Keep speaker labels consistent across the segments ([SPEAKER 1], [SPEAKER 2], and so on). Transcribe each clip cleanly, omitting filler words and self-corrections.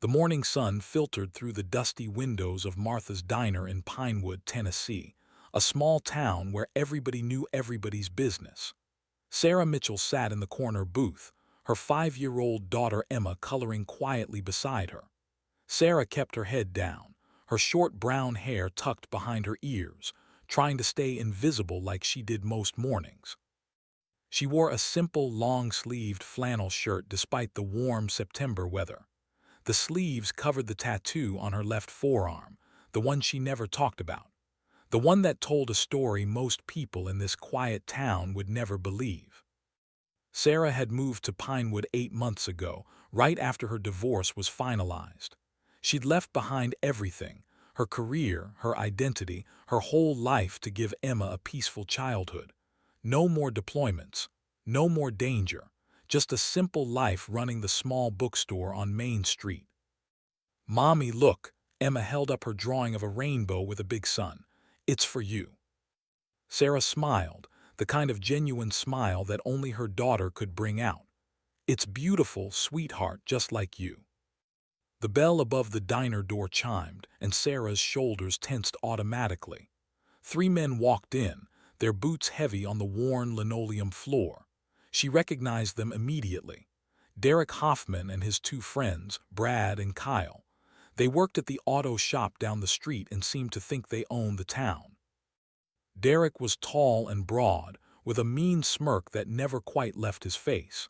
[SPEAKER 1] The morning sun filtered through the dusty windows of Martha's Diner in Pinewood, Tennessee, a small town where everybody knew everybody's business. Sarah Mitchell sat in the corner booth, her 5-year-old daughter Emma coloring quietly beside her. Sarah kept her head down, her short brown hair tucked behind her ears, trying to stay invisible like she did most mornings. She wore a simple, long-sleeved flannel shirt despite the warm September weather. The sleeves covered the tattoo on her left forearm, the one she never talked about, the one that told a story most people in this quiet town would never believe. Sarah had moved to Pinewood 8 months ago, right after her divorce was finalized. She'd left behind everything, her career, her identity, her whole life to give Emma a peaceful childhood. No more deployments, no more danger, just a simple life running the small bookstore on Main Street. "Mommy, look," Emma held up her drawing of a rainbow with a big sun. "It's for you." Sarah smiled, the kind of genuine smile that only her daughter could bring out. "It's beautiful, sweetheart, just like you." The bell above the diner door chimed, and Sarah's shoulders tensed automatically. 3 men walked in, their boots heavy on the worn linoleum floor. She recognized them immediately. Derek Hoffman and his 2 friends, Brad and Kyle. They worked at the auto shop down the street and seemed to think they owned the town. Derek was tall and broad, with a mean smirk that never quite left his face.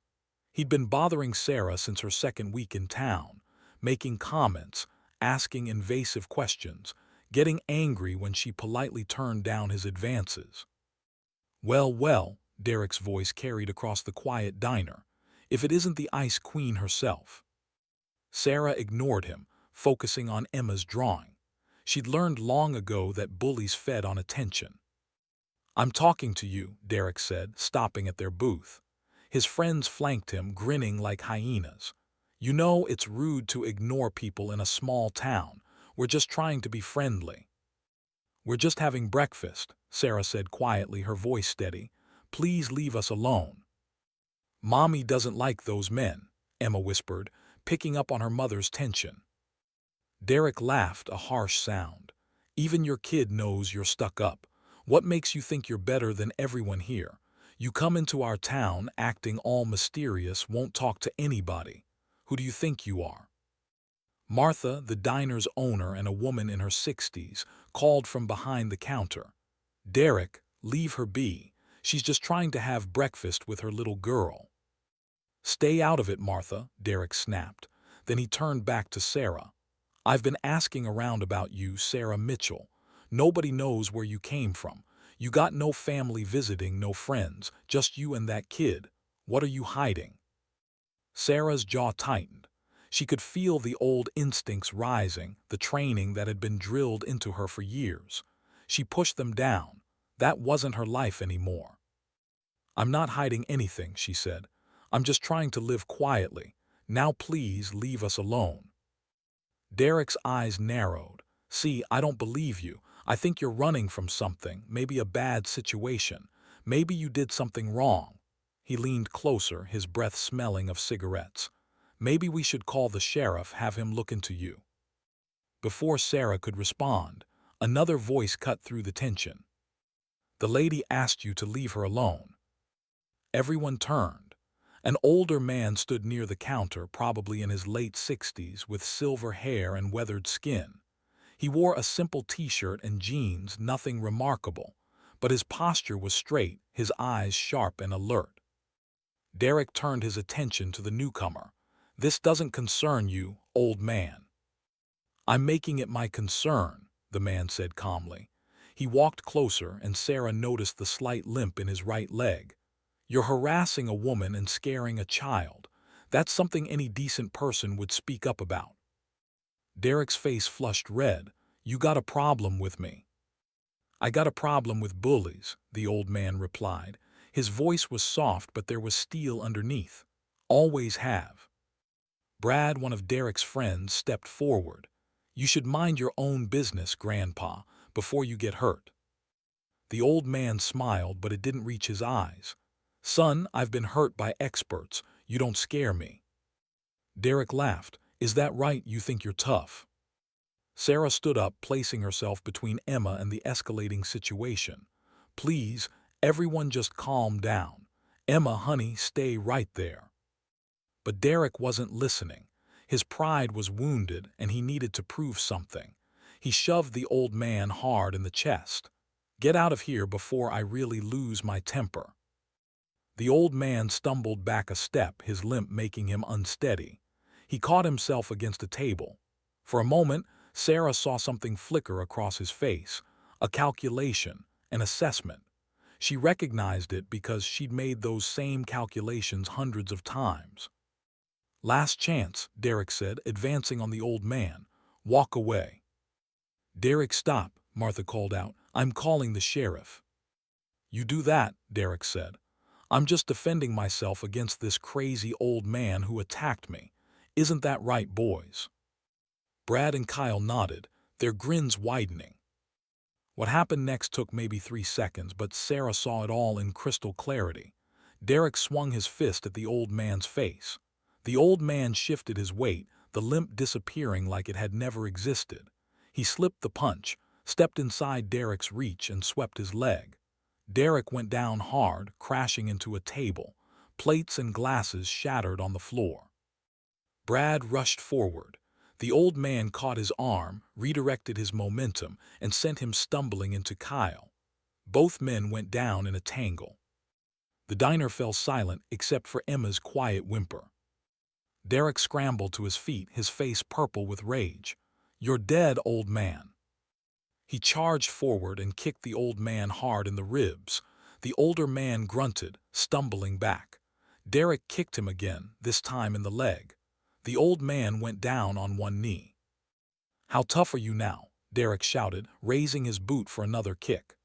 [SPEAKER 1] He'd been bothering Sarah since her second week in town, making comments, asking invasive questions, getting angry when she politely turned down his advances. "Well, well," Derek's voice carried across the quiet diner, "if it isn't the Ice Queen herself." Sarah ignored him, focusing on Emma's drawing. She'd learned long ago that bullies fed on attention. "I'm talking to you," Derek said, stopping at their booth. His friends flanked him, grinning like hyenas. "You know it's rude to ignore people in a small town. We're just trying to be friendly." "We're just having breakfast," Sarah said quietly, her voice steady. "Please leave us alone." "Mommy doesn't like those men," Emma whispered, picking up on her mother's tension. Derek laughed, a harsh sound. "Even your kid knows you're stuck up. What makes you think you're better than everyone here? You come into our town acting all mysterious, won't talk to anybody. Who do you think you are?" Martha, the diner's owner and a woman in her 60s, called from behind the counter. "Derek, leave her be. She's just trying to have breakfast with her little girl." "Stay out of it, Martha," Derek snapped. Then he turned back to Sarah. "I've been asking around about you, Sarah Mitchell. Nobody knows where you came from. You got no family visiting, no friends, just you and that kid. What are you hiding?" Sarah's jaw tightened. She could feel the old instincts rising, the training that had been drilled into her for years. She pushed them down. That wasn't her life anymore. "I'm not hiding anything," she said. "I'm just trying to live quietly. Now please leave us alone." Derek's eyes narrowed. "See, I don't believe you. I think you're running from something, maybe a bad situation. Maybe you did something wrong." He leaned closer, his breath smelling of cigarettes. "Maybe we should call the sheriff, have him look into you." Before Sarah could respond, another voice cut through the tension. "The lady asked you to leave her alone." Everyone turned. An older man stood near the counter, probably in his late 60s, with silver hair and weathered skin. He wore a simple t-shirt and jeans, nothing remarkable, but his posture was straight, his eyes sharp and alert. Derek turned his attention to the newcomer. "This doesn't concern you, old man." "I'm making it my concern," the man said calmly. He walked closer, and Sarah noticed the slight limp in his right leg. "You're harassing a woman and scaring a child. That's something any decent person would speak up about." Derek's face flushed red. "You got a problem with me?" "I got a problem with bullies," the old man replied. His voice was soft, but there was steel underneath. "Always have." Brad, one of Derek's friends, stepped forward. "You should mind your own business, Grandpa, before you get hurt." The old man smiled, but it didn't reach his eyes. "Son, I've been hurt by experts. You don't scare me." Derek laughed. Is that right? You think you're tough? Sarah stood up, placing herself between Emma and the escalating situation. Please, everyone just calm down. Emma, honey, stay right there. But Derek wasn't listening. His pride was wounded and he needed to prove something. He shoved the old man hard in the chest. Get out of here before I really lose my temper. The old man stumbled back a step, his limp making him unsteady. He caught himself against a table. For a moment, Sarah saw something flicker across his face, a calculation, an assessment. She recognized it because she'd made those same calculations hundreds of times. Last chance, Derek said, advancing on the old man. Walk away. Derek, stop, Martha called out. I'm calling the sheriff. You do that, Derek said. I'm just defending myself against this crazy old man who attacked me. Isn't that right, boys? Brad and Kyle nodded, their grins widening. What happened next took maybe 3 seconds, but Sarah saw it all in crystal clarity. Derek swung his fist at the old man's face. The old man shifted his weight, the limp disappearing like it had never existed. He slipped the punch, stepped inside Derek's reach, and swept his leg. Derek went down hard, crashing into a table. Plates and glasses shattered on the floor. Brad rushed forward. The old man caught his arm, redirected his momentum, and sent him stumbling into Kyle. Both men went down in a tangle. The diner fell silent except for Emma's quiet whimper. Derek scrambled to his feet, his face purple with rage. You're dead, old man. He charged forward and kicked the old man hard in the ribs. The older man grunted, stumbling back. Derek kicked him again, this time in the leg. The old man went down on one knee. How tough are you now? Derek shouted, raising his boot for another kick.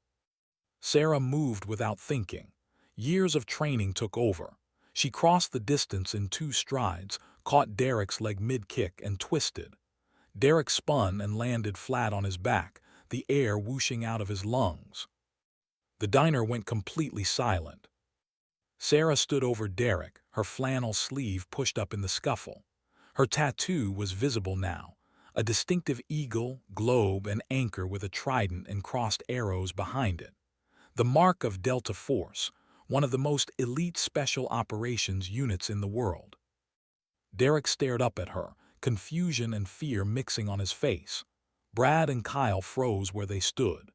[SPEAKER 1] Sarah moved without thinking. Years of training took over. She crossed the distance in 2 strides, caught Derek's leg mid-kick, and twisted. Derek spun and landed flat on his back, the air whooshing out of his lungs. The diner went completely silent. Sarah stood over Derek, her flannel sleeve pushed up in the scuffle. Her tattoo was visible now, a distinctive eagle, globe, and anchor with a trident and crossed arrows behind it. The mark of Delta Force, one of the most elite special operations units in the world. Derek stared up at her, confusion and fear mixing on his face. Brad and Kyle froze where they stood.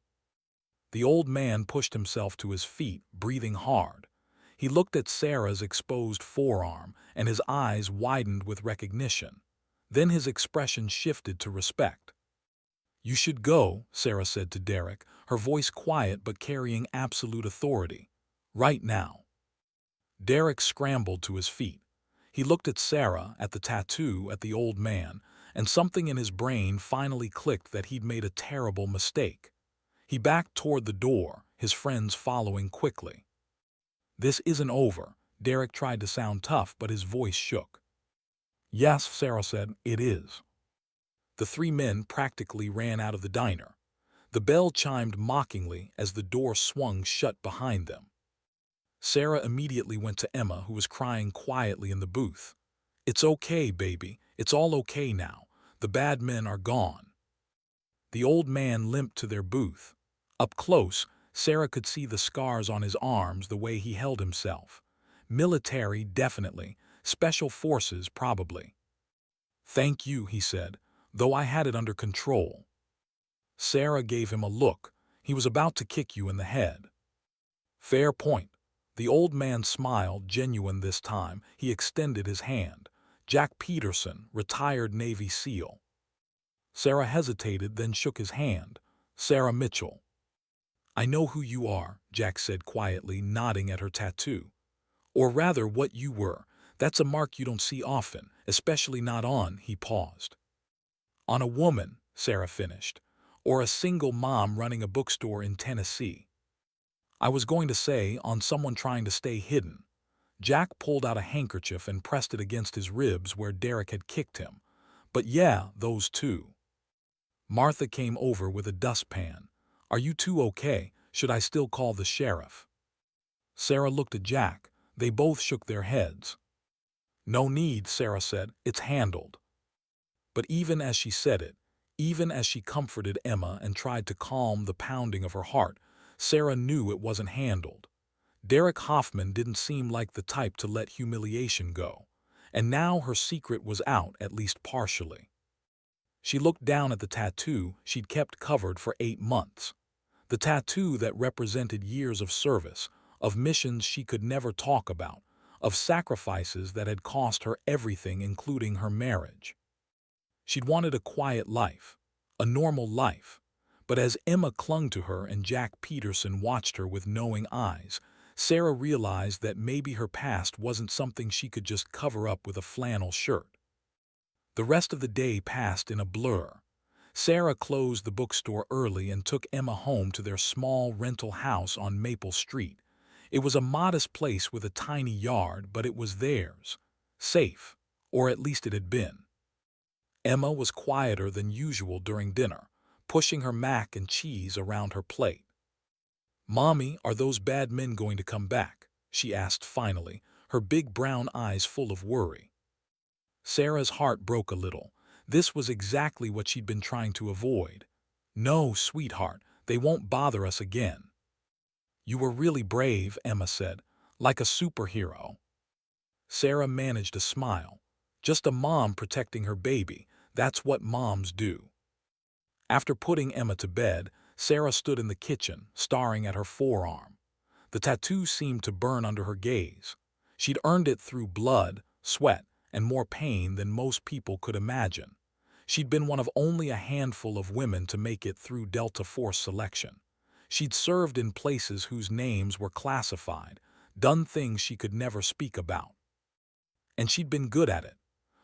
[SPEAKER 1] The old man pushed himself to his feet, breathing hard. He looked at Sarah's exposed forearm, and his eyes widened with recognition. Then his expression shifted to respect. You should go, Sarah said to Derek, her voice quiet but carrying absolute authority. Right now. Derek scrambled to his feet. He looked at Sarah, at the tattoo, at the old man, and something in his brain finally clicked that he'd made a terrible mistake. He backed toward the door, his friends following quickly. This isn't over. Derek tried to sound tough, but his voice shook. Yes, Sarah said, it is. The 3 men practically ran out of the diner. The bell chimed mockingly as the door swung shut behind them. Sarah immediately went to Emma, who was crying quietly in the booth. It's okay, baby. It's all okay now. The bad men are gone. The old man limped to their booth. Up close, Sarah could see the scars on his arms, the way he held himself. Military, definitely. Special forces, probably. Thank you, he said, though I had it under control. Sarah gave him a look. He was about to kick you in the head. Fair point. The old man smiled, genuine this time. He extended his hand. Jack Peterson, retired Navy SEAL. Sarah hesitated, then shook his hand. Sarah Mitchell. I know who you are, Jack said quietly, nodding at her tattoo. Or rather, what you were. That's a mark you don't see often, especially not on, he paused. On a woman, Sarah finished. Or a single mom running a bookstore in Tennessee. I was going to say, on someone trying to stay hidden. Jack pulled out a handkerchief and pressed it against his ribs where Derek had kicked him. But yeah, those 2. Martha came over with a dustpan. Are you 2 okay? Should I still call the sheriff? Sarah looked at Jack. They both shook their heads. No need, Sarah said. It's handled. But even as she said it, even as she comforted Emma and tried to calm the pounding of her heart, Sarah knew it wasn't handled. Derek Hoffman didn't seem like the type to let humiliation go, and now her secret was out, at least partially. She looked down at the tattoo she'd kept covered for 8 months. The tattoo that represented years of service, of missions she could never talk about, of sacrifices that had cost her everything, including her marriage. She'd wanted a quiet life, a normal life. But as Emma clung to her and Jack Peterson watched her with knowing eyes, Sarah realized that maybe her past wasn't something she could just cover up with a flannel shirt. The rest of the day passed in a blur. Sarah closed the bookstore early and took Emma home to their small rental house on Maple Street. It was a modest place with a tiny yard, but it was theirs. Safe, or at least it had been. Emma was quieter than usual during dinner, pushing her mac and cheese around her plate. "Mommy, are those bad men going to come back?" she asked finally, her big brown eyes full of worry. Sarah's heart broke a little. This was exactly what she'd been trying to avoid. "No, sweetheart, they won't bother us again." "You were really brave," Emma said, "like a superhero." Sarah managed a smile. Just a mom protecting her baby. That's what moms do. After putting Emma to bed, Sarah stood in the kitchen, staring at her forearm. The tattoo seemed to burn under her gaze. She'd earned it through blood, sweat, and more pain than most people could imagine. She'd been one of only a handful of women to make it through Delta Force selection. She'd served in places whose names were classified, done things she could never speak about. And she'd been good at it.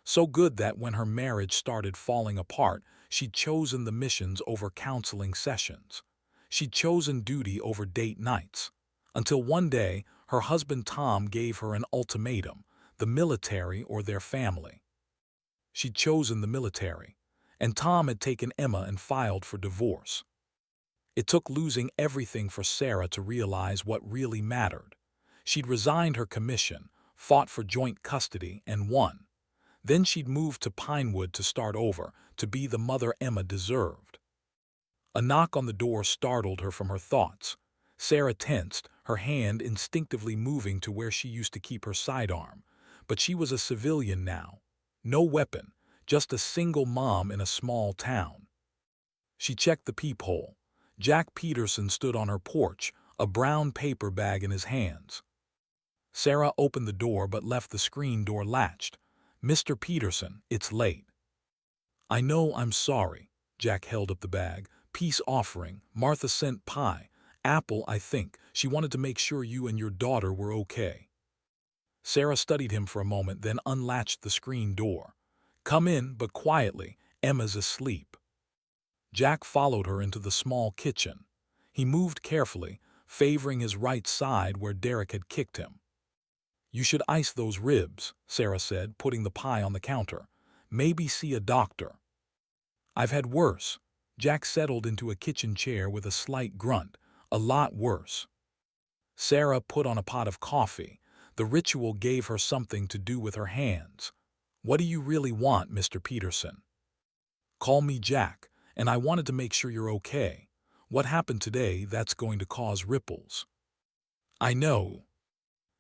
[SPEAKER 1] So good that when her marriage started falling apart, she'd chosen the missions over counseling sessions. She'd chosen duty over date nights. Until one day, her husband Tom gave her an ultimatum: the military or their family. She'd chosen the military, and Tom had taken Emma and filed for divorce. It took losing everything for Sarah to realize what really mattered. She'd resigned her commission, fought for joint custody, and won. Then she'd moved to Pinewood to start over, to be the mother Emma deserved. A knock on the door startled her from her thoughts. Sarah tensed, her hand instinctively moving to where she used to keep her sidearm. But she was a civilian now. No weapon, just a single mom in a small town. She checked the peephole. Jack Peterson stood on her porch, a brown paper bag in his hands. Sarah opened the door but left the screen door latched. "Mr. Peterson, it's late." "I know, I'm sorry." Jack held up the bag. "Peace offering. Martha sent pie. Apple, I think. She wanted to make sure you and your daughter were okay." Sarah studied him for a moment, then unlatched the screen door. "Come in, but quietly. Emma's asleep." Jack followed her into the small kitchen. He moved carefully, favoring his right side where Derek had kicked him. "You should ice those ribs," Sarah said, putting the pie on the counter. "Maybe see a doctor." "I've had worse." Jack settled into a kitchen chair with a slight grunt. "A lot worse." Sarah put on a pot of coffee. The ritual gave her something to do with her hands. "What do you really want, Mr. Peterson?" "Call me Jack, and I wanted to make sure you're okay. What happened today, that's going to cause ripples." "I know."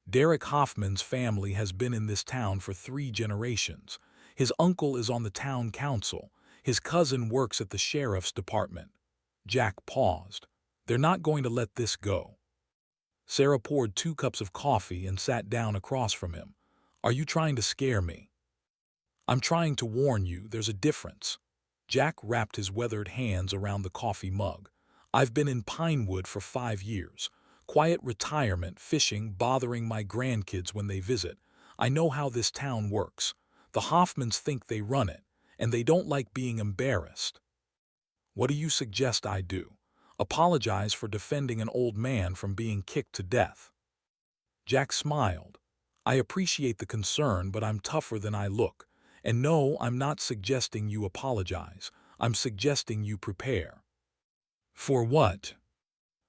[SPEAKER 1] Derek Hoffman's family has been in this town for 3 generations. His uncle is on the town council. His cousin works at the sheriff's department. Jack paused. "They're not going to let this go." Sarah poured 2 cups of coffee and sat down across from him. "Are you trying to scare me?" "I'm trying to warn you, there's a difference." Jack wrapped his weathered hands around the coffee mug. "I've been in Pinewood for 5 years. Quiet retirement, fishing, bothering my grandkids when they visit. I know how this town works. The Hoffmans think they run it, and they don't like being embarrassed." "What do you suggest I do? Apologize for defending an old man from being kicked to death?" Jack smiled. "I appreciate the concern, but I'm tougher than I look. And no, I'm not suggesting you apologize. I'm suggesting you prepare." "For what?"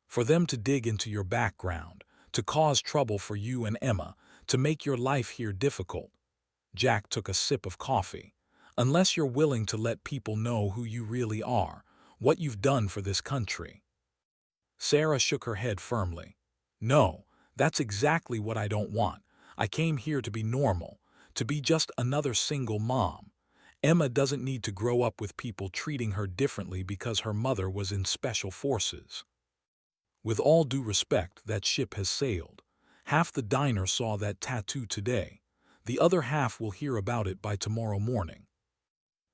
[SPEAKER 1] "For them to dig into your background, to cause trouble for you and Emma, to make your life here difficult." Jack took a sip of coffee. unless you're willing to let people know who you really are, what you've done for this country." Sarah shook her head firmly. "No, that's exactly what I don't want. I came here to be normal, to be just another single mom. Emma doesn't need to grow up with people treating her differently because her mother was in special forces. With all due respect, that ship has sailed. Half the diner saw that tattoo today. The other half will hear about it by tomorrow morning."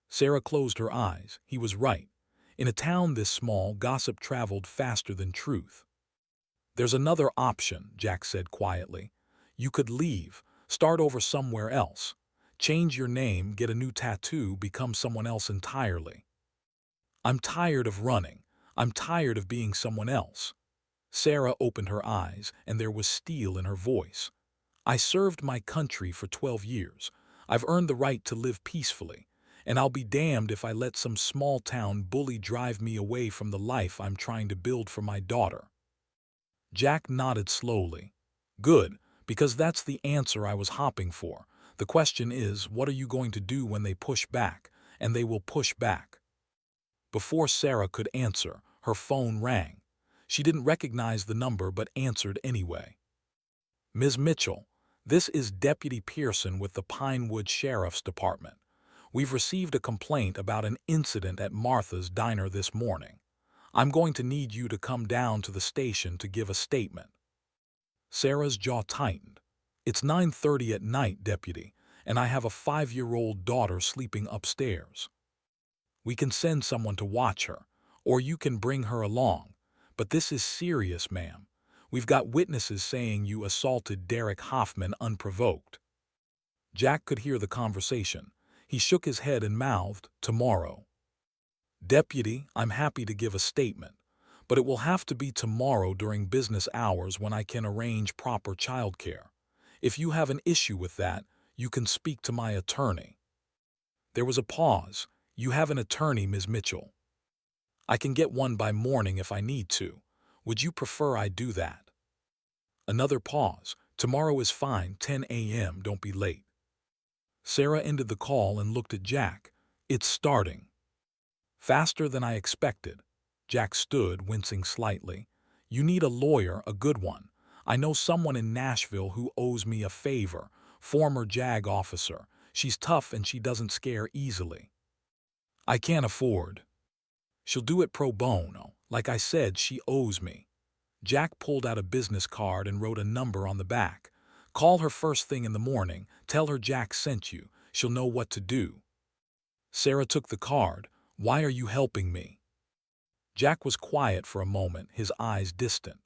[SPEAKER 1] Sarah closed her eyes. He was right. In a town this small, gossip traveled faster than truth. "There's another option," Jack said quietly. "You could leave, start over somewhere else. Change your name, get a new tattoo, become someone else entirely." "I'm tired of running. I'm tired of being someone else." Sarah opened her eyes, and there was steel in her voice. "I served my country for 12 years. I've earned the right to live peacefully, and I'll be damned if I let some small-town bully drive me away from the life I'm trying to build for my daughter." Jack nodded slowly. "Good, because that's the answer I was hoping for. The question is, what are you going to do when they push back? And they will push back." Before Sarah could answer, her phone rang. She didn't recognize the number but answered anyway. "Ms. Mitchell, this is Deputy Pearson with the Pinewood Sheriff's Department. We've received a complaint about an incident at Martha's Diner this morning. I'm going to need you to come down to the station to give a statement." Sarah's jaw tightened. "It's 9:30 at night, Deputy, and I have a 5-year-old daughter sleeping upstairs. We can send someone to watch her, or you can bring her along. But this is serious, ma'am. We've got witnesses saying you assaulted Derek Hoffman unprovoked." Jack could hear the conversation. He shook his head and mouthed, "Tomorrow." "Deputy, I'm happy to give a statement, but it will have to be tomorrow during business hours when I can arrange proper childcare. If you have an issue with that, you can speak to my attorney." There was a pause. "You have an attorney, Ms. Mitchell?" "I can get one by morning if I need to. Would you prefer I do that?" Another pause. "Tomorrow is fine, 10 a.m., don't be late." Sarah ended the call and looked at Jack. "It's starting." "Faster than I expected." Jack stood, wincing slightly. "You need a lawyer, a good one. I know someone in Nashville who owes me a favor, former JAG officer. She's tough and she doesn't scare easily." "I can't afford." "She'll do it pro bono. Like I said, she owes me." Jack pulled out a business card and wrote a number on the back. "Call her first thing in the morning. Tell her Jack sent you. She'll know what to do." Sarah took the card. "Why are you helping me?" Jack was quiet for a moment, his eyes distant.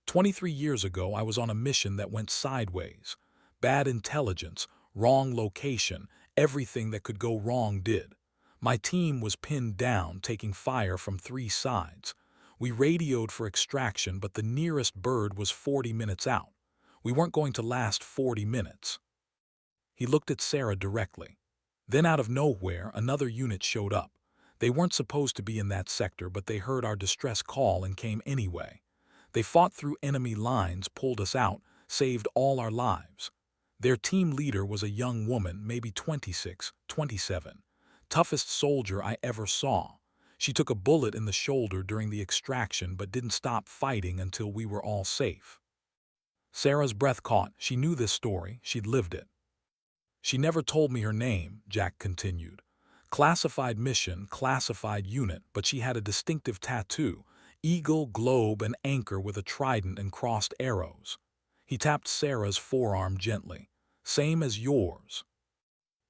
[SPEAKER 1] 23 years ago, I was on a mission that went sideways. Bad intelligence, wrong location, everything that could go wrong did. My team was pinned down, taking fire from 3 sides. We radioed for extraction, but the nearest bird was 40 minutes out. We weren't going to last 40 minutes. He looked at Sarah directly. Then out of nowhere, another unit showed up. They weren't supposed to be in that sector, but they heard our distress call and came anyway. They fought through enemy lines, pulled us out, saved all our lives. Their team leader was a young woman, maybe 26, 27. Toughest soldier I ever saw. She took a bullet in the shoulder during the extraction but didn't stop fighting until we were all safe." Sarah's breath caught. She knew this story. She'd lived it. "She never told me her name," Jack continued. "Classified mission, classified unit, but she had a distinctive tattoo. Eagle, globe, and anchor with a trident and crossed arrows." He tapped Sarah's forearm gently. "Same as yours."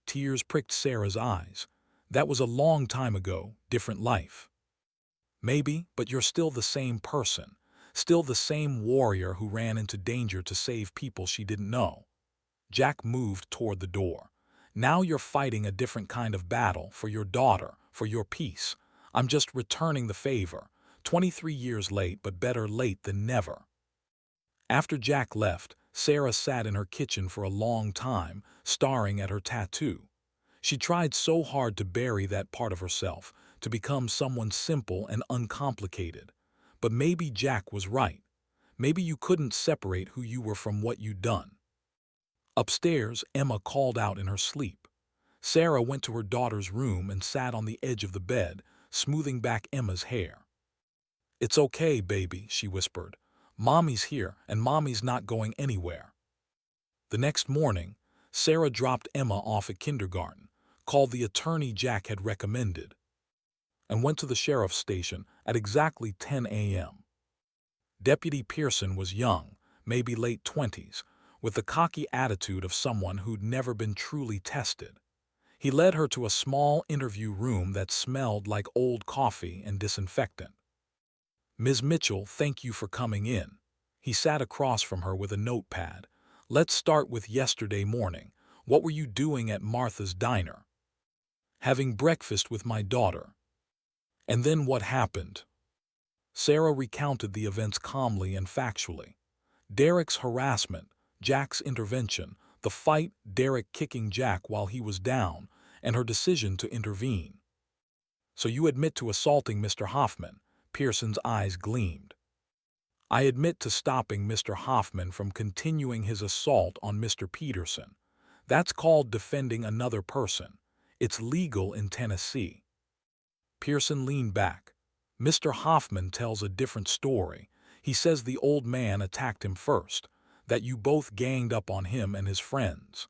[SPEAKER 1] Tears pricked Sarah's eyes. "That was a long time ago, different life." "Maybe, but you're still the same person. Still the same warrior who ran into danger to save people she didn't know." Jack moved toward the door. "Now you're fighting a different kind of battle, for your daughter, for your peace. I'm just returning the favor. 23 years late, but better late than never." After Jack left, Sarah sat in her kitchen for a long time, staring at her tattoo. She tried so hard to bury that part of herself, to become someone simple and uncomplicated. But maybe Jack was right. Maybe you couldn't separate who you were from what you'd done. Upstairs, Emma called out in her sleep. Sarah went to her daughter's room and sat on the edge of the bed, smoothing back Emma's hair. "It's okay, baby," she whispered. "Mommy's here, and Mommy's not going anywhere." The next morning, Sarah dropped Emma off at kindergarten, called the attorney Jack had recommended, and went to the sheriff's station at exactly 10 a.m. Deputy Pearson was young, maybe late 20s, with the cocky attitude of someone who'd never been truly tested. He led her to a small interview room that smelled like old coffee and disinfectant. "Ms. Mitchell, thank you for coming in." He sat across from her with a notepad. "Let's start with yesterday morning. What were you doing at Martha's diner?" "Having breakfast with my daughter." "And then what happened?" Sarah recounted the events calmly and factually. Derek's harassment, Jack's intervention, the fight, Derek kicking Jack while he was down, and her decision to intervene. "So you admit to assaulting Mr. Hoffman?" Pearson's eyes gleamed. "I admit to stopping Mr. Hoffman from continuing his assault on Mr. Peterson. That's called defending another person. It's legal in Tennessee." Pearson leaned back. "Mr. Hoffman tells a different story. He says the old man attacked him first, that you both ganged up on him and his friends."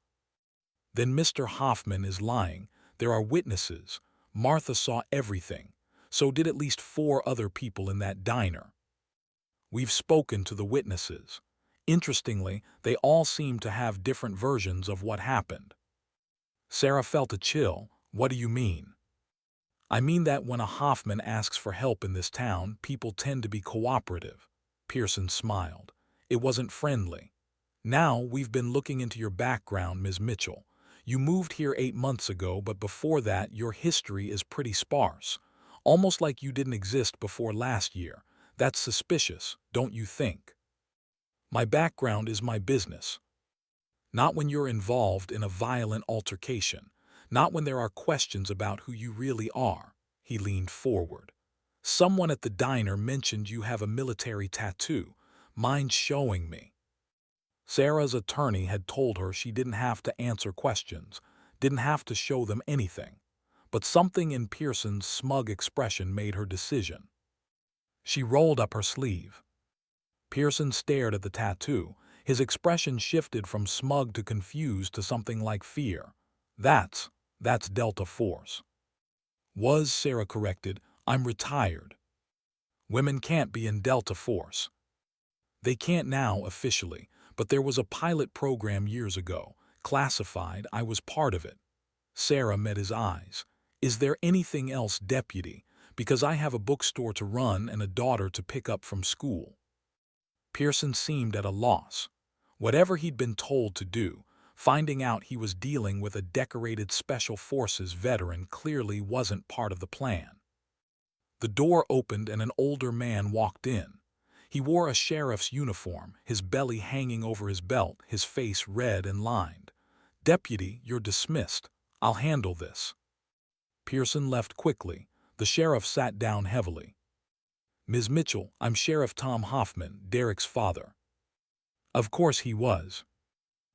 [SPEAKER 1] "Then Mr. Hoffman is lying. There are witnesses. Martha saw everything. So did at least 4 other people in that diner. We've spoken to the witnesses. Interestingly, they all seem to have different versions of what happened." Sarah felt a chill. "What do you mean?" "I mean that when a Hoffman asks for help in this town, people tend to be cooperative." Pearson smiled. "It wasn't friendly. Now, we've been looking into your background, Ms. Mitchell. You moved here 8 months ago, but before that, your history is pretty sparse. Almost like you didn't exist before last year. That's suspicious, don't you think?" "My background is my business. Not when you're involved in a violent altercation. Not when there are questions about who you really are." He leaned forward. "Someone at the diner mentioned you have a military tattoo. Mind showing me?" Sarah's attorney had told her she didn't have to answer questions, didn't have to show them anything. But something in Pearson's smug expression made her decision. She rolled up her sleeve. Pearson stared at the tattoo. His expression shifted from smug to confused to something like fear. That's Delta Force." "Was," Sarah corrected. "I'm retired." "Women can't be in Delta Force." "They can't now officially, but there was a pilot program years ago, classified. I was part of it." Sarah met his eyes. "Is there anything else, Deputy? Because I have a bookstore to run and a daughter to pick up from school." Pearson seemed at a loss. Whatever he'd been told to do, finding out he was dealing with a decorated Special Forces veteran clearly wasn't part of the plan. The door opened and an older man walked in. He wore a sheriff's uniform, his belly hanging over his belt, his face red and lined. "Deputy, you're dismissed. I'll handle this." Pearson left quickly. The sheriff sat down heavily. "Ms. Mitchell, I'm Sheriff Tom Hoffman, Derek's father." Of course he was.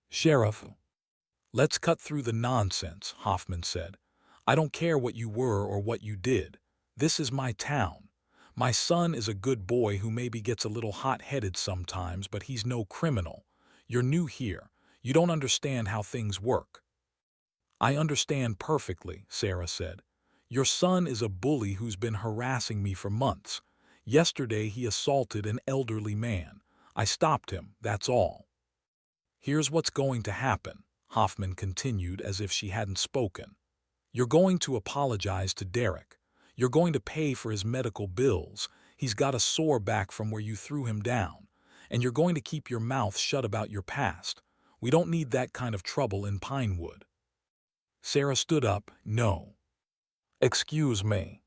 [SPEAKER 1] "Sheriff." "Let's cut through the nonsense," Hoffman said. "I don't care what you were or what you did. This is my town. My son is a good boy who maybe gets a little hot-headed sometimes, but he's no criminal. You're new here. You don't understand how things work." "I understand perfectly," Sarah said. "Your son is a bully who's been harassing me for months. Yesterday he assaulted an elderly man. I stopped him, that's all." "Here's what's going to happen," Hoffman continued as if she hadn't spoken. "You're going to apologize to Derek. You're going to pay for his medical bills. He's got a sore back from where you threw him down. And you're going to keep your mouth shut about your past. We don't need that kind of trouble in Pinewood." Sarah stood up. "No." "Excuse me."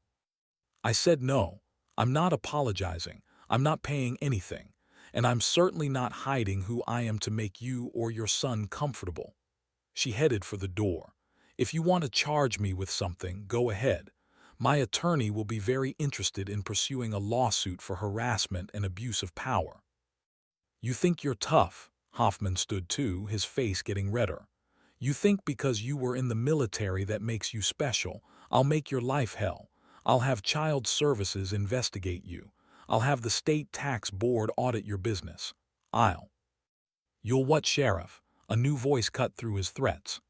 [SPEAKER 1] "I said no. I'm not apologizing. I'm not paying anything. And I'm certainly not hiding who I am to make you or your son comfortable." She headed for the door. "If you want to charge me with something, go ahead. My attorney will be very interested in pursuing a lawsuit for harassment and abuse of power." "You think you're tough?" Hoffman stood too, his face getting redder. You think because you were in the military that makes you special. I'll make your life hell. I'll have child services investigate you. I'll have the state tax board audit your business. You'll what, Sheriff? A new voice cut through his threats.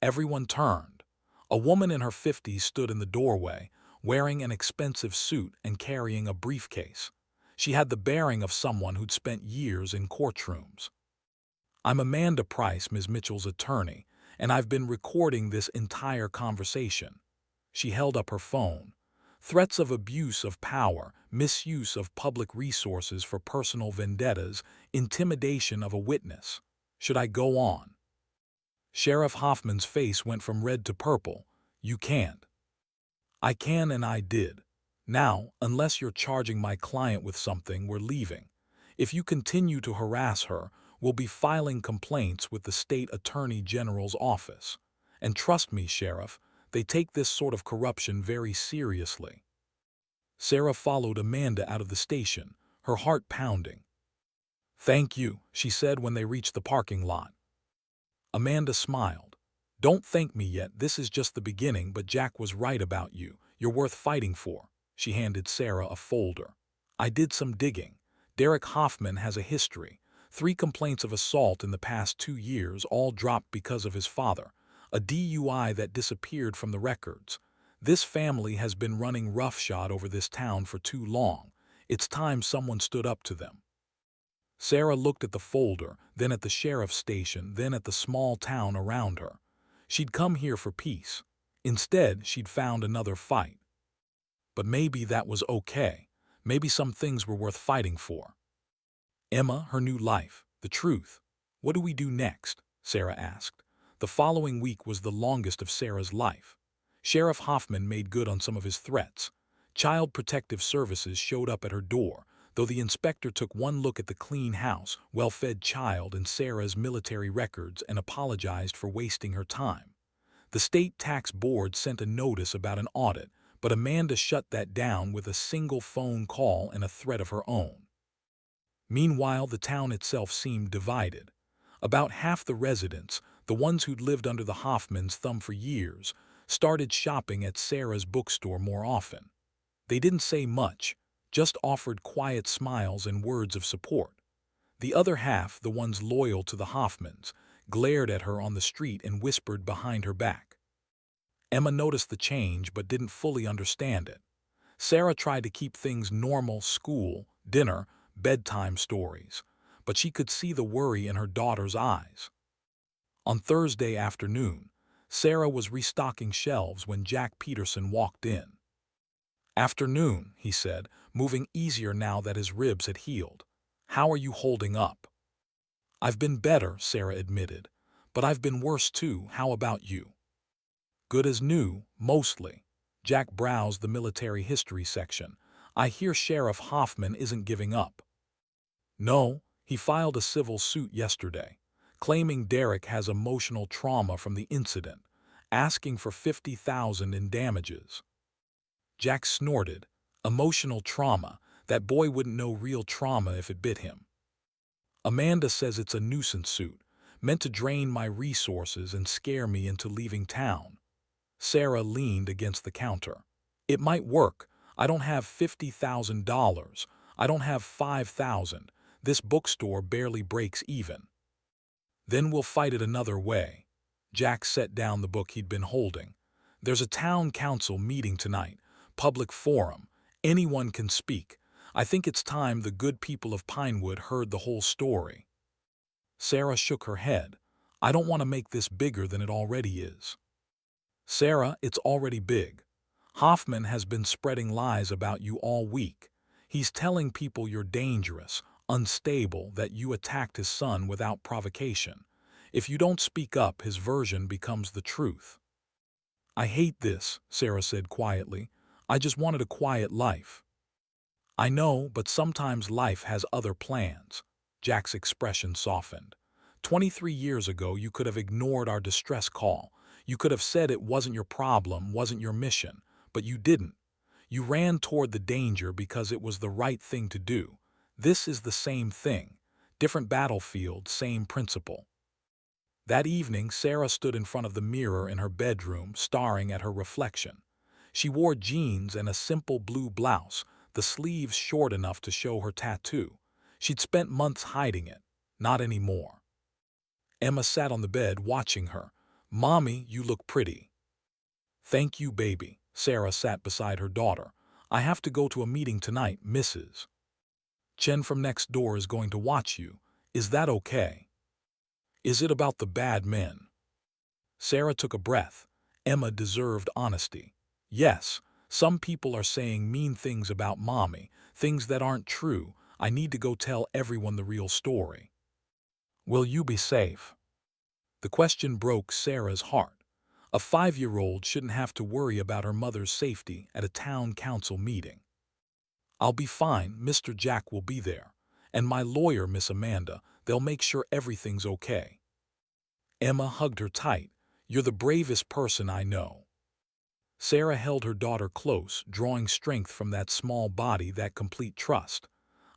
[SPEAKER 1] Everyone turned. A woman in her 50s stood in the doorway, wearing an expensive suit and carrying a briefcase. She had the bearing of someone who'd spent years in courtrooms. I'm Amanda Price, Ms. Mitchell's attorney, and I've been recording this entire conversation. She held up her phone. Threats of abuse of power, misuse of public resources for personal vendettas, intimidation of a witness. Should I go on? Sheriff Hoffman's face went from red to purple. You can't. I can and I did. Now, unless you're charging my client with something, we're leaving. If you continue to harass her, we'll be filing complaints with the state attorney general's office. And trust me, Sheriff, they take this sort of corruption very seriously. Sarah followed Amanda out of the station, her heart pounding. Thank you, she said when they reached the parking lot. Amanda smiled. Don't thank me yet, this is just the beginning, but Jack was right about you. You're worth fighting for. She handed Sarah a folder. I did some digging. Derek Hoffman has a history. 3 complaints of assault in the past 2 years, all dropped because of his father. A DUI that disappeared from the records. This family has been running roughshod over this town for too long. It's time someone stood up to them. Sarah looked at the folder, then at the sheriff's station, then at the small town around her. She'd come here for peace. Instead, she'd found another fight. But maybe that was okay. Maybe some things were worth fighting for. Emma, her new life, the truth. What do we do next? Sarah asked. The following week was the longest of Sarah's life. Sheriff Hoffman made good on some of his threats. Child Protective Services showed up at her door, though the inspector took one look at the clean house, well-fed child, and Sarah's military records and apologized for wasting her time. The state tax board sent a notice about an audit, but Amanda shut that down with a single phone call and a threat of her own. Meanwhile, the town itself seemed divided. About half the residents, the ones who'd lived under the Hoffmans' thumb for years, started shopping at Sarah's bookstore more often. They didn't say much, just offered quiet smiles and words of support. The other half, the ones loyal to the Hoffmans, glared at her on the street and whispered behind her back. Emma noticed the change but didn't fully understand it. Sarah tried to keep things normal: school, dinner, bedtime stories, but she could see the worry in her daughter's eyes. On Thursday afternoon, Sarah was restocking shelves when Jack Peterson walked in. Afternoon, he said, moving easier now that his ribs had healed. How are you holding up? I've been better, Sarah admitted, but I've been worse too. How about you? Good as new, mostly. Jack browsed the military history section. I hear Sheriff Hoffman isn't giving up. No, he filed a civil suit yesterday, claiming Derek has emotional trauma from the incident, asking for $50,000 in damages. Jack snorted. Emotional trauma? That boy wouldn't know real trauma if it bit him. Amanda says it's a nuisance suit, meant to drain my resources and scare me into leaving town. Sarah leaned against the counter. It might work. I don't have $50,000. I don't have $5,000. This bookstore barely breaks even. Then we'll fight it another way. Jack set down the book he'd been holding. There's a town council meeting tonight. Public forum. Anyone can speak. I think it's time the good people of Pinewood heard the whole story. Sarah shook her head. I don't want to make this bigger than it already is. Sarah, it's already big. Hoffman has been spreading lies about you all week. He's telling people you're dangerous, unstable, that you attacked his son without provocation. If you don't speak up, his version becomes the truth. I hate this, Sarah said quietly. I just wanted a quiet life. I know, but sometimes life has other plans. Jack's expression softened. 23 years ago, you could have ignored our distress call. You could have said it wasn't your problem, wasn't your mission, but you didn't. You ran toward the danger because it was the right thing to do. This is the same thing. Different battlefield, same principle. That evening, Sarah stood in front of the mirror in her bedroom, staring at her reflection. She wore jeans and a simple blue blouse, the sleeves short enough to show her tattoo. She'd spent months hiding it. Not anymore. Emma sat on the bed watching her. "Mommy, you look pretty." "Thank you, baby." Sarah sat beside her daughter. "I have to go to a meeting tonight, Mrs. Chen from next door is going to watch you. Is that okay?" "Is it about the bad men?" Sarah took a breath. Emma deserved honesty. "Yes, some people are saying mean things about Mommy, things that aren't true. I need to go tell everyone the real story." "Will you be safe?" The question broke Sarah's heart. A 5-year-old shouldn't have to worry about her mother's safety at a town council meeting. "I'll be fine, Mr. Jack will be there. And my lawyer, Miss Amanda, they'll make sure everything's okay." Emma hugged her tight. "You're the bravest person I know." Sarah held her daughter close, drawing strength from that small body, that complete trust.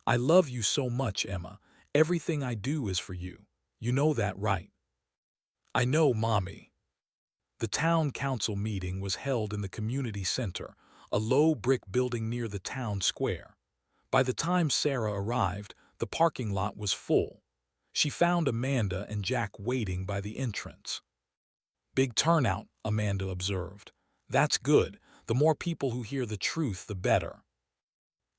[SPEAKER 1] "I love you so much, Emma. Everything I do is for you. You know that, right?" "I know, Mommy." The town council meeting was held in the community center, a low brick building near the town square. By the time Sarah arrived, the parking lot was full. She found Amanda and Jack waiting by the entrance. "Big turnout," Amanda observed. "That's good. The more people who hear the truth, the better."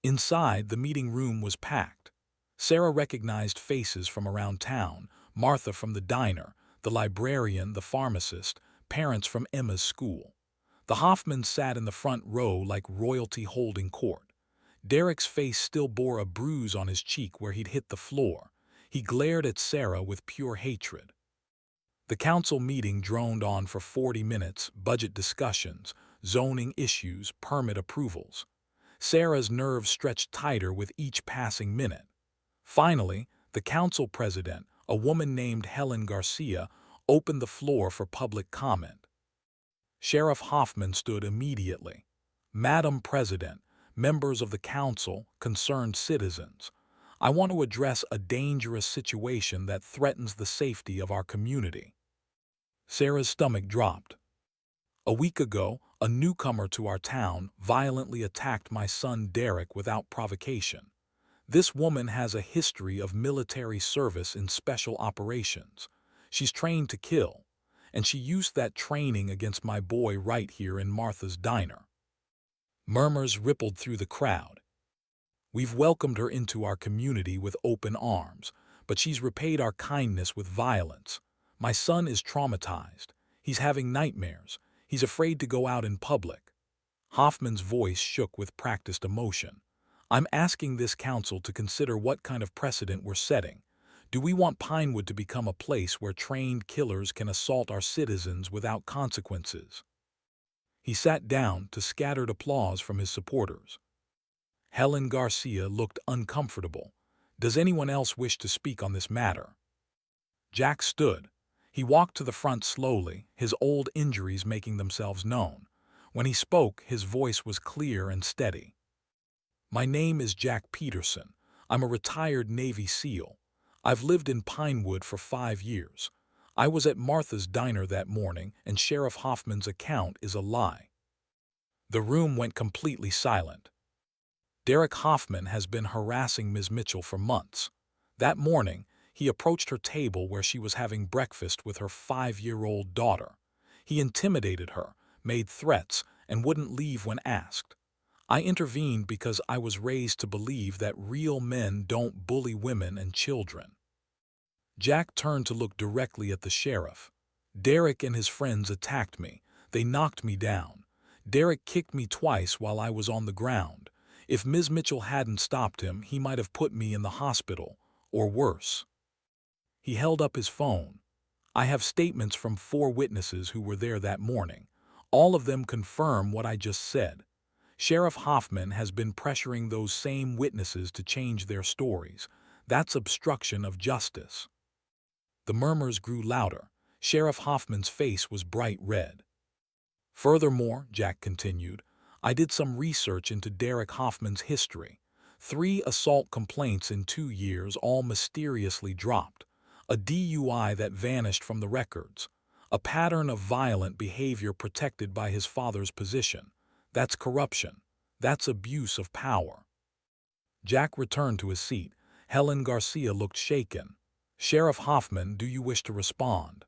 [SPEAKER 1] Inside, the meeting room was packed. Sarah recognized faces from around town: Martha from the diner, the librarian, the pharmacist, parents from Emma's school. The Hoffmans sat in the front row like royalty holding court. Derek's face still bore a bruise on his cheek where he'd hit the floor. He glared at Sarah with pure hatred. The council meeting droned on for 40 minutes: budget discussions, zoning issues, permit approvals. Sarah's nerves stretched tighter with each passing minute. Finally, the council president, a woman named Helen Garcia, opened the floor for public comment. Sheriff Hoffman stood immediately. "Madam President, members of the council, concerned citizens, I want to address a dangerous situation that threatens the safety of our community." Sarah's stomach dropped. "A week ago, a newcomer to our town violently attacked my son Derek without provocation. This woman has a history of military service in special operations. She's trained to kill, and she used that training against my boy right here in Martha's diner." Murmurs rippled through the crowd. "We've welcomed her into our community with open arms, but she's repaid our kindness with violence. My son is traumatized. He's having nightmares. He's afraid to go out in public." Hoffman's voice shook with practiced emotion. "I'm asking this council to consider what kind of precedent we're setting. Do we want Pinewood to become a place where trained killers can assault our citizens without consequences?" He sat down to scattered applause from his supporters. Helen Garcia looked uncomfortable. "Does anyone else wish to speak on this matter?" Jack stood. He walked to the front slowly, his old injuries making themselves known. When he spoke, his voice was clear and steady. "My name is Jack Peterson. I'm a retired Navy SEAL. I've lived in Pinewood for 5 years. I was at Martha's diner that morning, and Sheriff Hoffman's account is a lie." The room went completely silent. "Derek Hoffman has been harassing Ms. Mitchell for months. That morning, he approached her table where she was having breakfast with her 5-year-old daughter. He intimidated her, made threats, and wouldn't leave when asked. I intervened because I was raised to believe that real men don't bully women and children." Jack turned to look directly at the sheriff. "Derek and his friends attacked me. They knocked me down. Derek kicked me twice while I was on the ground. If Ms. Mitchell hadn't stopped him, he might have put me in the hospital, or worse." He held up his phone. "I have statements from 4 witnesses who were there that morning. All of them confirm what I just said. Sheriff Hoffman has been pressuring those same witnesses to change their stories. That's obstruction of justice." The murmurs grew louder. Sheriff Hoffman's face was bright red. "Furthermore," Jack continued, "I did some research into Derek Hoffman's history. 3 assault complaints in 2 years, all mysteriously dropped. A DUI that vanished from the records. A pattern of violent behavior protected by his father's position. That's corruption. That's abuse of power. Jack returned to his seat. Helen Garcia looked shaken. Sheriff Hoffman, do you wish to respond?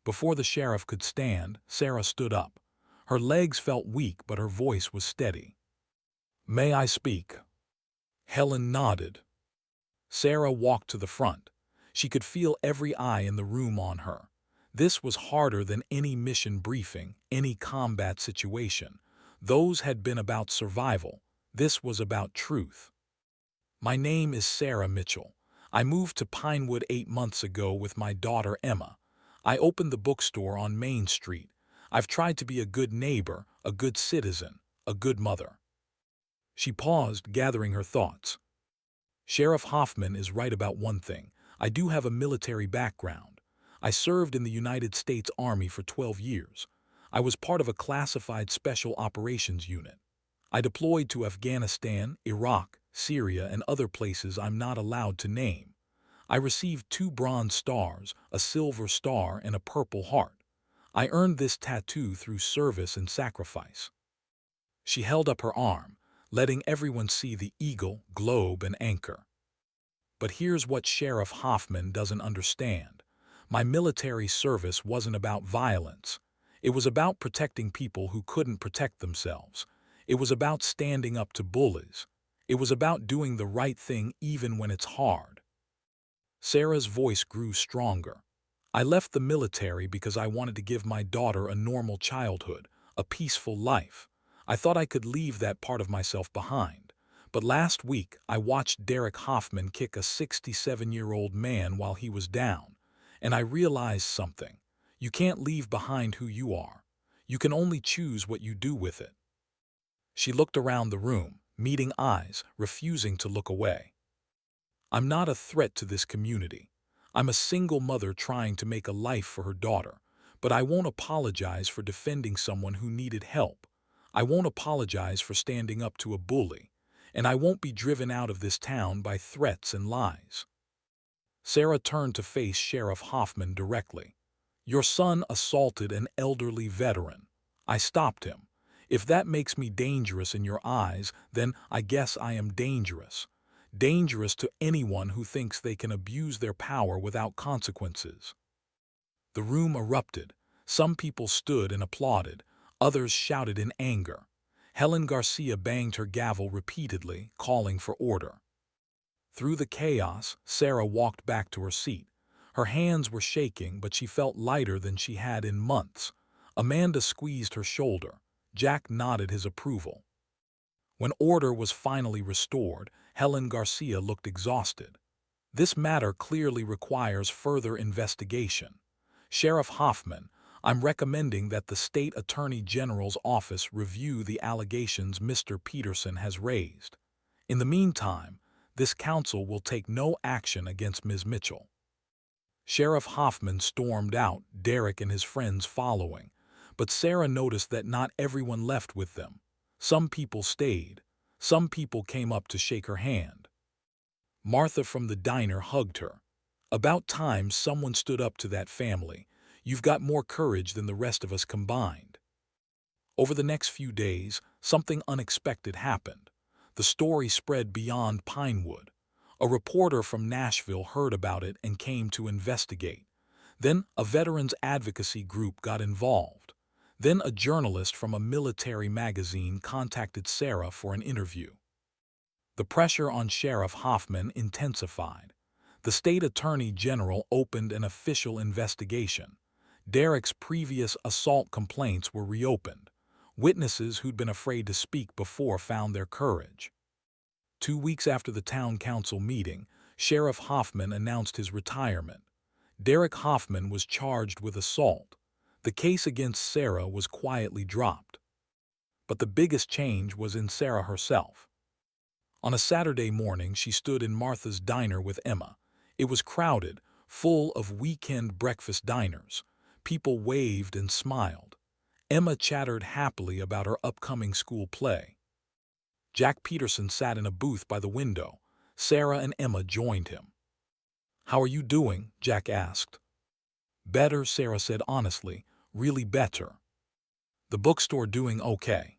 [SPEAKER 1] Before the sheriff could stand, Sarah stood up. Her legs felt weak, but her voice was steady. May I speak? Helen nodded. Sarah walked to the front. She could feel every eye in the room on her. This was harder than any mission briefing, any combat situation. Those had been about survival. This was about truth. My name is Sarah Mitchell. I moved to Pinewood 8 months ago with my daughter Emma. I opened the bookstore on Main Street. I've tried to be a good neighbor, a good citizen, a good mother. She paused, gathering her thoughts. Sheriff Hoffman is right about one thing. I do have a military background. I served in the United States Army for 12 years. I was part of a classified special operations unit. I deployed to Afghanistan, Iraq, Syria, and other places I'm not allowed to name. I received 2 Bronze Stars, a Silver Star, and a Purple Heart. I earned this tattoo through service and sacrifice. She held up her arm, letting everyone see the eagle, globe, and anchor. But here's what Sheriff Hoffman doesn't understand. My military service wasn't about violence. It was about protecting people who couldn't protect themselves. It was about standing up to bullies. It was about doing the right thing even when it's hard. Sarah's voice grew stronger. I left the military because I wanted to give my daughter a normal childhood, a peaceful life. I thought I could leave that part of myself behind. But last week, I watched Derek Hoffman kick a 67-year-old man while he was down, and I realized something. You can't leave behind who you are. You can only choose what you do with it. She looked around the room, meeting eyes, refusing to look away. I'm not a threat to this community. I'm a single mother trying to make a life for her daughter, but I won't apologize for defending someone who needed help. I won't apologize for standing up to a bully, and I won't be driven out of this town by threats and lies. Sarah turned to face Sheriff Hoffman directly. Your son assaulted an elderly veteran. I stopped him. If that makes me dangerous in your eyes, then I guess I am dangerous. Dangerous to anyone who thinks they can abuse their power without consequences. The room erupted. Some people stood and applauded. Others shouted in anger. Helen Garcia banged her gavel repeatedly, calling for order. Through the chaos, Sarah walked back to her seat. Her hands were shaking, but she felt lighter than she had in months. Amanda squeezed her shoulder. Jack nodded his approval. When order was finally restored, Helen Garcia looked exhausted. This matter clearly requires further investigation. Sheriff Hoffman, I'm recommending that the State Attorney General's office review the allegations Mr. Peterson has raised. In the meantime, this council will take no action against Ms. Mitchell. Sheriff Hoffman stormed out, Derek and his friends following. But Sarah noticed that not everyone left with them. Some people stayed. Some people came up to shake her hand. Martha from the diner hugged her. About time someone stood up to that family. You've got more courage than the rest of us combined. Over the next few days, something unexpected happened. The story spread beyond Pinewood. A reporter from Nashville heard about it and came to investigate. Then a veterans advocacy group got involved. Then a journalist from a military magazine contacted Sarah for an interview. The pressure on Sheriff Hoffman intensified. The state attorney general opened an official investigation. Derek's previous assault complaints were reopened. Witnesses who'd been afraid to speak before found their courage. 2 weeks after the town council meeting, Sheriff Hoffman announced his retirement. Derek Hoffman was charged with assault. The case against Sarah was quietly dropped. But the biggest change was in Sarah herself. On a Saturday morning, she stood in Martha's diner with Emma. It was crowded, full of weekend breakfast diners. People waved and smiled. Emma chattered happily about her upcoming school play. Jack Peterson sat in a booth by the window. Sarah and Emma joined him. "How are you doing?" Jack asked. "Better," Sarah said honestly. "Really better." "The bookstore doing okay?"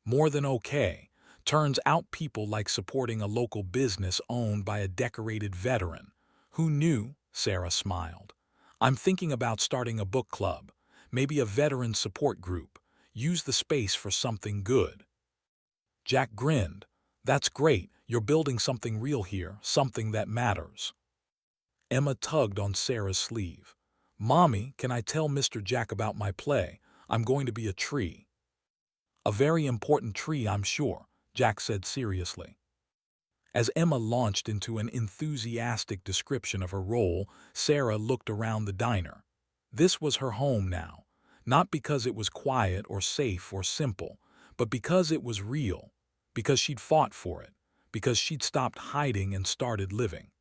[SPEAKER 1] "More than okay. Turns out people like supporting a local business owned by a decorated veteran." "Who knew?" Sarah smiled. "I'm thinking about starting a book club. Maybe a veteran support group. Use the space for something good." Jack grinned. "That's great. You're building something real here, something that matters." Emma tugged on Sarah's sleeve. "Mommy, can I tell Mr. Jack about my play? I'm going to be a tree." "A very important tree, I'm sure," Jack said seriously. As Emma launched into an enthusiastic description of her role, Sarah looked around the diner. This was her home now, not because it was quiet or safe or simple, but because it was real, because she'd fought for it, because she'd stopped hiding and started living.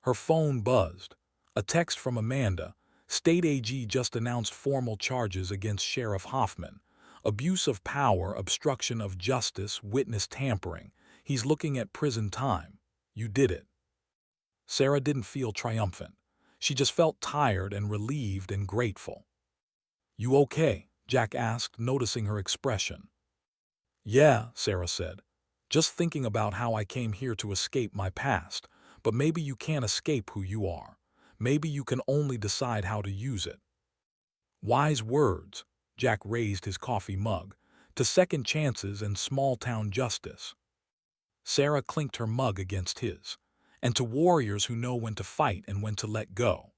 [SPEAKER 1] Her phone buzzed. A text from Amanda. "State AG just announced formal charges against Sheriff Hoffman. Abuse of power, obstruction of justice, witness tampering. He's looking at prison time. You did it." Sarah didn't feel triumphant. She just felt tired and relieved and grateful. "You okay?" Jack asked, noticing her expression. "Yeah," Sarah said. "Just thinking about how I came here to escape my past. But maybe you can't escape who you are. Maybe you can only decide how to use it." "Wise words." Jack raised his coffee mug. "To second chances and small-town justice." Sarah clinked her mug against his. "And to warriors who know when to fight and when to let go."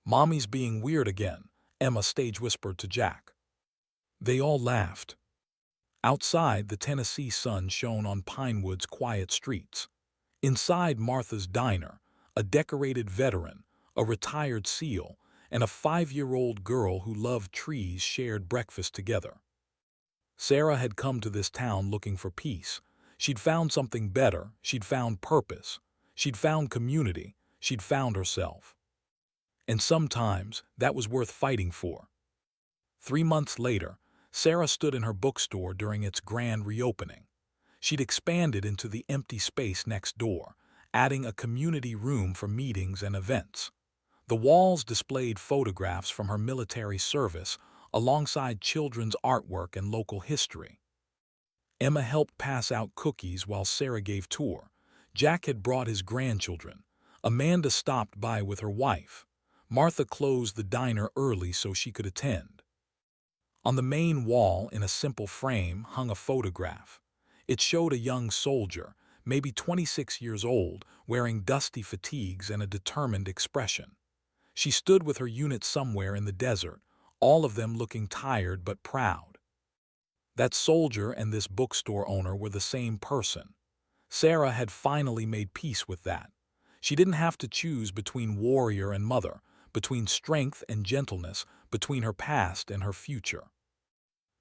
[SPEAKER 1] "Mommy's being weird again," Emma stage whispered to Jack. They all laughed. Outside, the Tennessee sun shone on Pinewood's quiet streets. Inside Martha's diner, a decorated veteran, a retired SEAL, and a 5-year-old girl who loved trees shared breakfast together. Sarah had come to this town looking for peace. She'd found something better. She'd found purpose. She'd found community. She'd found herself. And sometimes that was worth fighting for. 3 months later, Sarah stood in her bookstore during its grand reopening. She'd expanded into the empty space next door, adding a community room for meetings and events. The walls displayed photographs from her military service alongside children's artwork and local history. Emma helped pass out cookies while Sarah gave tour. Jack had brought his grandchildren. Amanda stopped by with her wife. Martha closed the diner early so she could attend. On the main wall, in a simple frame, hung a photograph. It showed a young soldier, maybe 26 years old, wearing dusty fatigues and a determined expression. She stood with her unit somewhere in the desert, all of them looking tired but proud. That soldier and this bookstore owner were the same person. Sarah had finally made peace with that. She didn't have to choose between warrior and mother, between strength and gentleness, between her past and her future.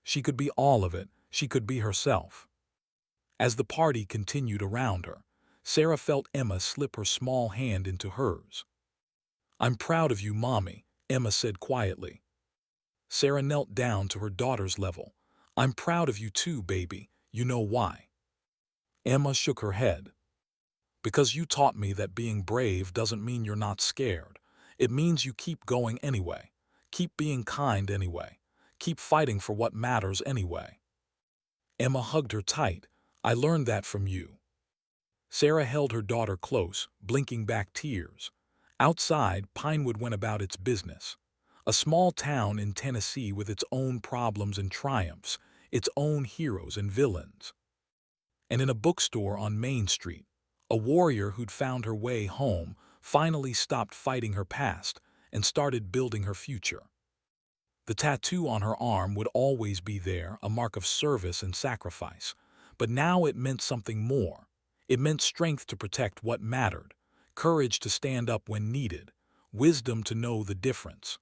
[SPEAKER 1] She could be all of it. She could be herself. As the party continued around her, Sarah felt Emma slip her small hand into hers. "I'm proud of you, Mommy," Emma said quietly. Sarah knelt down to her daughter's level. "I'm proud of you too, baby. You know why?" Emma shook her head. "Because you taught me that being brave doesn't mean you're not scared. It means you keep going anyway. Keep being kind anyway. Keep fighting for what matters anyway." Emma hugged her tight. "I learned that from you." Sarah held her daughter close, blinking back tears. Outside, Pinewood went about its business. A small town in Tennessee with its own problems and triumphs, its own heroes and villains. And in a bookstore on Main Street, a warrior who'd found her way home finally stopped fighting her past and started building her future. The tattoo on her arm would always be there, a mark of service and sacrifice. But now it meant something more. It meant strength to protect what mattered, courage to stand up when needed, wisdom to know the difference.